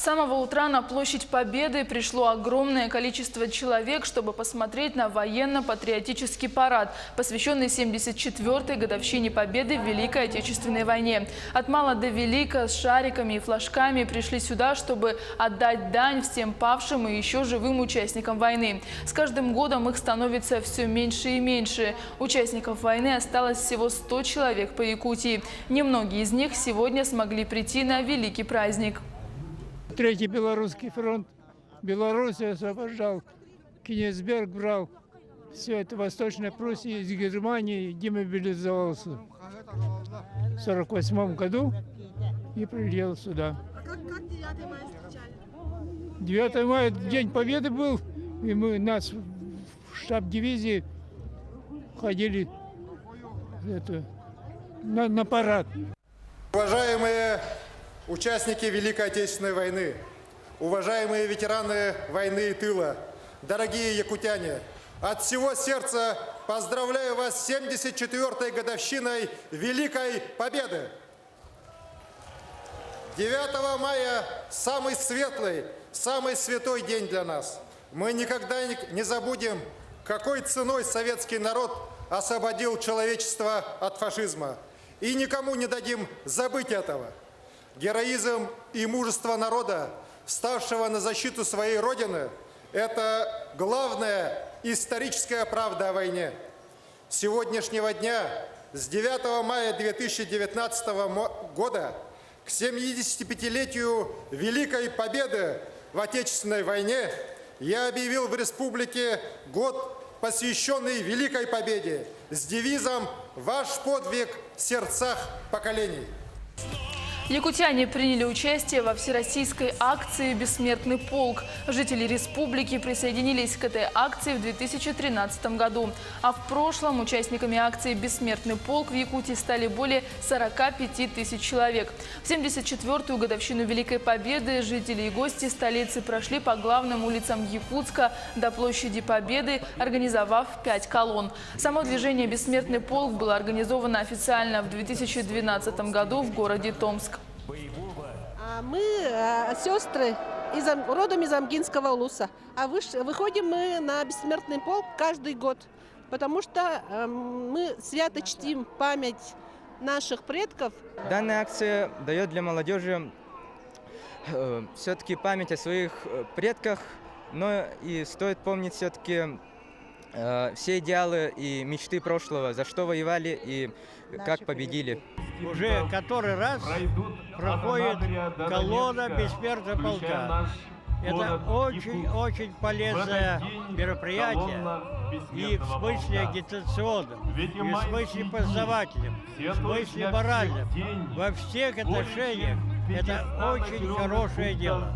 С самого утра на площадь Победы пришло огромное количество человек, чтобы посмотреть на военно-патриотический парад, посвященный 74-й годовщине Победы в Великой Отечественной войне. От мала до велика с шариками и флажками пришли сюда, чтобы отдать дань всем павшим и еще живым участникам войны. С каждым годом их становится все меньше и меньше. Участников войны осталось всего 100 человек по Якутии. Немногие из них сегодня смогли прийти на великий праздник. Третий Белорусский фронт, Белоруссию освобождал, Кенигсберг брал. Все это Восточная Пруссия из Германии демобилизовался в 1948 году и приехал сюда. А как 9 мая встречали? 9 мая День Победы был, и нас в штаб дивизии ходили на парад. Уважаемые участники Великой Отечественной войны, уважаемые ветераны войны и тыла, дорогие якутяне, от всего сердца поздравляю вас с 74-й годовщиной Великой Победы! 9 мая – самый светлый, самый святой день для нас. Мы никогда не забудем, какой ценой советский народ освободил человечество от фашизма. И никому не дадим забыть этого. Героизм и мужество народа, вставшего на защиту своей Родины, это главная историческая правда о войне. С сегодняшнего дня, с 9 мая 2019 года, к 75-летию Великой Победы в Отечественной войне, я объявил в республике год, посвященный Великой Победе, с девизом «Ваш подвиг в сердцах поколений». Якутяне приняли участие во всероссийской акции «Бессмертный полк». Жители республики присоединились к этой акции в 2013 году. А в прошлом участниками акции «Бессмертный полк» в Якутии стали более 45 тысяч человек. В 74-ю годовщину Великой Победы жители и гости столицы прошли по главным улицам Якутска до площади Победы, организовав 5 колонн. Само движение «Бессмертный полк» было организовано официально в 2012 году в городе Томск. Мы сестры родом из Амгинского улуса. А выходим мы на Бессмертный полк каждый год, потому что мы свято чтим память наших предков. Данная акция дает для молодежи все-таки память о своих предках, но и стоит помнить все-таки все идеалы и мечты прошлого, за что воевали и как победили. Уже который раз проходит колонна Бессмертного полка. Это очень-очень полезное мероприятие и в смысле агитационном, и в смысле познавательном, и в смысле моральном. Во всех отношениях это очень хорошее дело.